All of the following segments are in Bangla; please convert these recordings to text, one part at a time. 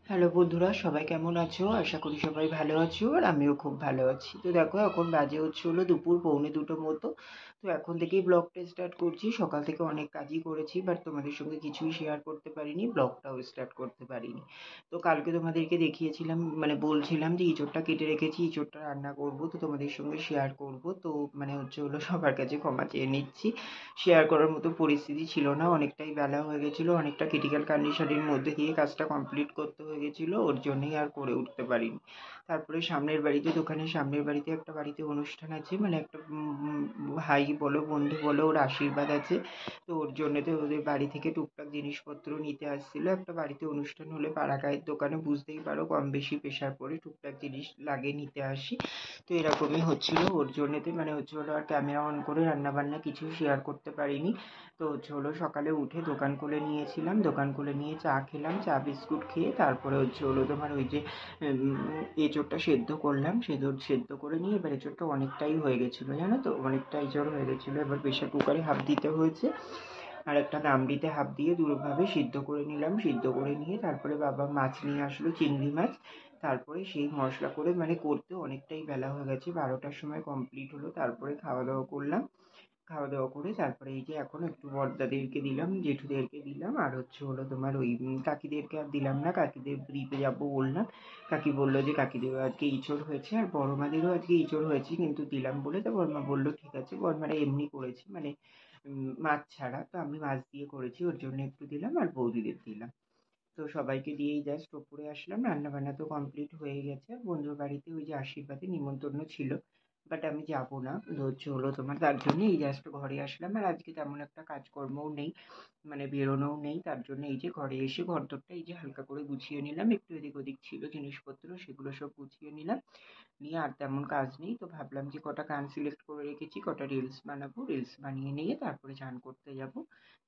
হ্যালো বন্ধুরা, সবাই কেমন আছো? আশা করি সবাই ভালো আছো আর আমিও খুব ভালো আছি। তো দেখো, এখন বাজে হলো দুপুর পৌনে 2টো মতো। তো এখন থেকেই ব্লগটা স্টার্ট করছি। সকাল থেকে অনেক কাজই করেছি, বাট তোমাদের সঙ্গে কিছুই শেয়ার করতে পারিনি, ব্লগটাও স্টার্ট করতে পারিনি। তো কালকে তোমাদেরকে দেখিয়েছিলাম, মানে বলছিলাম যে ইঁচড়টা কেটে রেখেছি, ইঁচড়টা রান্না করব, তো তোমাদের সঙ্গে শেয়ার করব। তো সবার কাছে ক্ষমা চেয়ে নিচ্ছি। শেয়ার করার মতো পরিস্থিতি ছিল না, অনেকটাই বেলা হয়ে গেছিলো, অনেকটা ক্রিটিক্যাল কন্ডিশনের মধ্যে দিয়ে কাজটা কমপ্লিট করতে হয়ে গেছিলো, ওর জন্যই আর করে উঠতে পারিনি। তারপরে সামনের বাড়িতে, দোকানের সামনের বাড়িতে একটা বাড়িতে অনুষ্ঠান আছে, মানে একটা ভাই বলো বন্ধু বলো, ওর আশীর্বাদ আছে। তো ওর জন্যতে ওদের বাড়ি থেকে টুকটাক জিনিসপত্র নিতে আসছিলো। একটা বাড়িতে অনুষ্ঠান হলে পাড়া গাঁয়ের দোকানে বুঝতেই পারো কম বেশি প্রেশার পড়ে, টুকটাক জিনিস লাগে নিতে আসি। তো এরকমই হচ্ছিল ওর জন্যেতে, মানে আর ক্যামেরা অন করে রান্নাবান্না কিছু শেয়ার করতে পারিনি। তো সকালে উঠে দোকান খুলে নিয়েছিলাম, দোকান খুলে নিয়ে চা খেলাম, চা বিস্কুট খেয়ে তারপরে তোমার ওই যে এঁচোড়টা সেদ্ধ করলাম, সেদ্ধ করে নিয়ে এবার এঁচোড়টা অনেকটাই হয়ে গেছিলো, জানো তো, অনেকটা এঁচোড় হয়ে গেছিলো। এবার প্রেশার কুকারে হাফ দিতে হয়েছে, আর একটা গামলিতে হাফ দিয়ে দুভাবে সিদ্ধ করে নিলাম। সিদ্ধ করে নিয়ে তারপরে বাবা মাছ নিয়ে আসলো, চিংড়ি মাছ। তারপরে সেই মশলা করে, মানে করতে অনেকটাই বেলা হয়ে গেছে, 12টার সময় কমপ্লিট হলো। তারপরে খাওয়া দাওয়া করলাম, খাওয়া দাওয়া করে তারপরে এই যে এখন একটু বড়দাদেরকে দিলাম, জেঠুদেরকে দিলাম, আর তোমার ওই কাকিদেরকে আর দিলাম না, কাকিদের দিতে যাবো বললাম। কাকি বললো যে কাকিদেরও আজকে ইঁচড় হয়েছে আর বড় মাদেরও আজকে ইঁচড় হয়েছে, কিন্তু দিলাম বলে তো বড়মা বললো ঠিক আছে। বড়মারা এমনি করেছি, মানে মাছ ছাড়া, তো আমি মাছ দিয়ে করেছি, ওর জন্য একটু দিলাম আর বৌদিদের দিলাম। তো সবাইকে দিয়েই জাস্ট ওপরে আসলাম, রান্না বান্না তো কমপ্লিট হয়ে গেছে। আর বন্ধুর বাড়িতে ওই যে আশীর্বাদে নিমন্ত্রণ ছিল, বাট আমি যাবো না। তো তোমার তার জন্য এই জাস্ট ঘরে আসলাম, আর আজকে তেমন একটা কাজকর্মও নেই, মানে বেরোনোও নেই, তার জন্য এই যে ঘরে এসে ঘরদোরটা এই যে হালকা করে গুছিয়ে নিলাম, একটু এদিক ওদিক ছিল জিনিসপত্র, সেগুলো সব গুছিয়ে নিলাম নিয়ে। আর তেমন কাজ নেই, তো ভাবলাম যে কটা গান সিলেক্ট করে রেখেছি, কটা রিলস বানাবো, রিলস বানিয়ে নিয়ে তারপরে চান করতে যাব,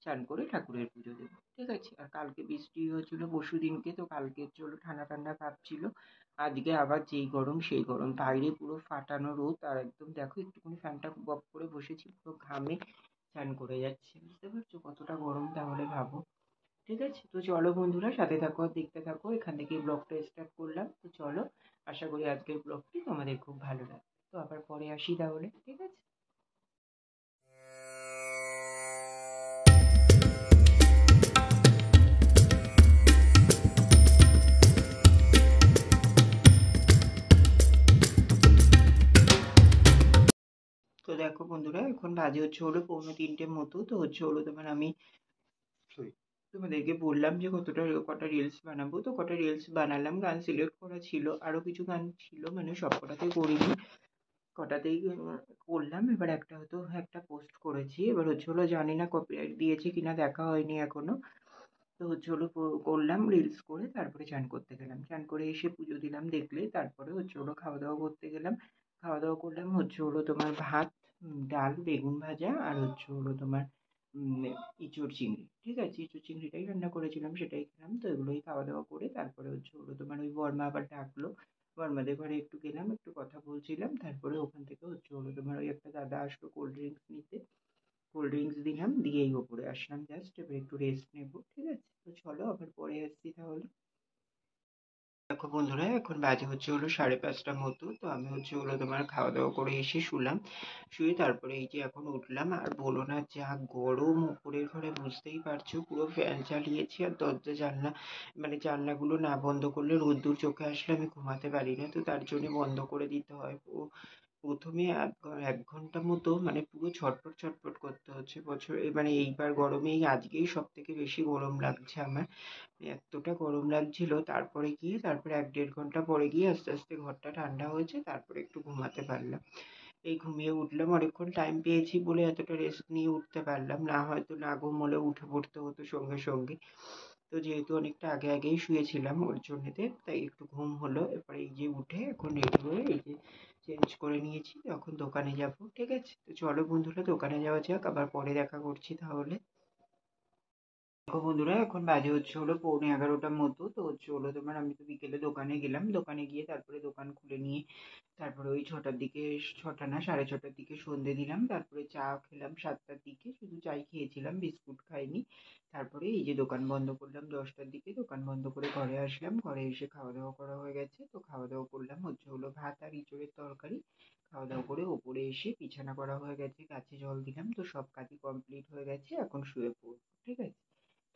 চান করে ঠাকুরের পুজো দেবো, ঠিক আছে। আর কালকে বৃষ্টি হয়েছিল পরশু দিনকে, তো কালকে ঠান্ডা ঠান্ডা ভাব ছিল। আজকে আবার যেই গরম সেই গরম, বাইরে পুরো ফাটানো রোদ, আর একদম দেখো একটুখানি ফ্যানটা অফ করে বসেছি, পুরো ঘামে চান করে যাচ্ছে, বুঝতে পারছো কতটা গরম, তাহলে ভাবো। ঠিক আছে, তো চলো বন্ধুরা, সাথে থাকো আর দেখতে থাকো, এখান থেকে ব্লগটা স্টার্ট করলাম, তো চলো। আশা করি আজকের ব্লগটি তোমাদের খুব ভালো লাগবে। তো আবার পরে আসি তাহলে, ঠিক আছে। তো দেখো বন্ধুরা, এখন বাজে পৌনে 3টে মতো। তো তোমার আমি তোমাদেরকে বললাম যে কটা রিলস বানাবো, তো কটা রিলস বানালাম, গান সিলেক্ট করা ছিল, আরো কিছু গান ছিল, মানে সব কটাতেই করিনি, কটাতেই করলাম। এবার একটা হয়তো একটা পোস্ট করেছি, এবার জানি না কপিরাইট দিয়েছে কিনা, দেখা হয়নি এখনো। তো করলাম রিলস করে, তারপরে চান করতে গেলাম, চান করে এসে পুজো দিলাম দেখলে, তারপরে খাওয়া দাওয়া করতে গেলাম। খাওয়া দাওয়া করলাম তোমার ভাত, ডাল, বেগুন ভাজা, আর তোমার ইঁচড় চিংড়ি, ঠিক আছে, ইঁচড় চিংড়িটাই রান্না করেছিলাম, সেটাই খেলাম। তো এগুলোই খাওয়া দাওয়া করে তারপরে তোমার ওই বর্মা আবার ডাকলো, বর্মাদের ঘরে একটু গেলাম, একটু কথা বলছিলাম, তারপরে ওখান থেকে তোমার ওই একটা দাদা আসলো কোল্ড ড্রিঙ্কস নিতে, কোল্ড ড্রিঙ্কস দিলাম, দিয়েই ওপরে আসলাম জাস্ট, এবার একটু রেস্ট নেবো, ঠিক আছে। তো চলো আবার পরে আসছি তাহলে। দেখো বন্ধুরা, এখন বাজে 5:30 মতো। তো আমি তোমার খাওয়া দাওয়া করে এসে শুলাম, শুয়ে তারপরে এই যে এখন উঠলাম। আর বলো না, যা গরম উপরের ঘরে, বুঝতেই পারছো, পুরো ফ্যান চালিয়েছি, আর দরজা জানলা, মানে জানলাগুলো না বন্ধ করলে রোদ্দুর চোখে আসলে আমি ঘুমাতে পারি না, তো তার জন্য বন্ধ করে দিতে হয়। প্রথমে 1 ঘন্টা মতো মানে পুরো ছটফট ছটফট করতে হচ্ছে, মানে এইবার গরমে এই আজকেই সব থেকে বেশি গরম লাগছে আমার, এতটা গরম লাগছিল। তারপরে 1-1.5 ঘন্টা পরে গিয়ে আস্তে আস্তে ঘরটা ঠান্ডা হয়েছে, তারপরে একটু ঘুমাতে পারলাম। এই ঘুমিয়ে উঠলাম, অনেকক্ষণ টাইম পেয়েছি বলে এতটা রেস্ট নিয়ে উঠতে পারলাম, না হয়তো না ঘুম হলে উঠে পড়তে হতো সঙ্গে সঙ্গে। তো যেহেতু অনেকটা আগে আগেই শুয়েছিলাম ওর জন্যেতে, তাই একটু ঘুম হলো। এরপরে এই যে উঠে এখন রেডি হয়ে এই যে চেঞ্জ করে নিয়েছি, এখন দোকানে যাব, ঠিক আছে। তো চলো বন্ধুরা, দোকানে যাওয়া যাক, আবার পরে দেখা করছি তাহলে। দেখো বন্ধুরা, এখন বাজে হচ্ছে হলো 11:15 মতো। তো হচ্ছে হলো তোমার, আমি তো বিকেলে দোকানে গেলাম, দোকানে গিয়ে তারপরে দোকান খুলে নিয়ে তারপরে ওই 6টার দিকে, 6টা না 6:30টার দিকে সন্ধে দিলাম। তারপরে চা খেলাম 7টার দিকে, শুধু চাই খেয়েছিলাম, বিস্কুট খাইনি। তারপরে এই যে দোকান বন্ধ করলাম 10টার দিকে, দোকান বন্ধ করে ঘরে আসলাম। ঘরে এসে খাওয়া দাওয়া করা হয়ে গেছে, তো খাওয়া দাওয়া করলাম হচ্ছে হলো ভাত আর ইঁচড়ের তরকারি। খাওয়া দাওয়া করে ওপরে এসে বিছানা করা হয়ে গেছে, গাছে জল দিলাম, তো সব কাজই কমপ্লিট হয়ে গেছে, এখন শুয়ে পড়বো। ঠিক আছে?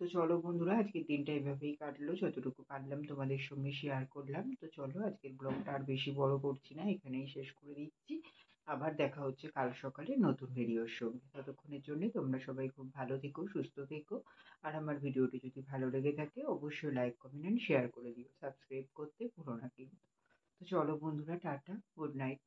তো চলো বন্ধুরা, আজকের দিনটা এভাবেই কাটলো, যতটুকু পারলাম তোমাদের সঙ্গে শেয়ার করলাম। তো চলো, আজকের ব্লগটা আর বেশি বড় করছি না, এখানেই শেষ করে দিচ্ছি। আবার দেখা হচ্ছে কাল সকালে নতুন ভিডিওর সঙ্গে। ততক্ষণের জন্য তোমরা সবাই খুব ভালো থেকো, সুস্থ থেকো। আর আমার ভিডিওটি যদি ভালো লেগে থাকে অবশ্যই লাইক, কমেন্ট এন্ড শেয়ার করে দিও। সাবস্ক্রাইব করতে ভুলো না কিন্তু। তো চলো বন্ধুরা, টাটা, গুড নাইট।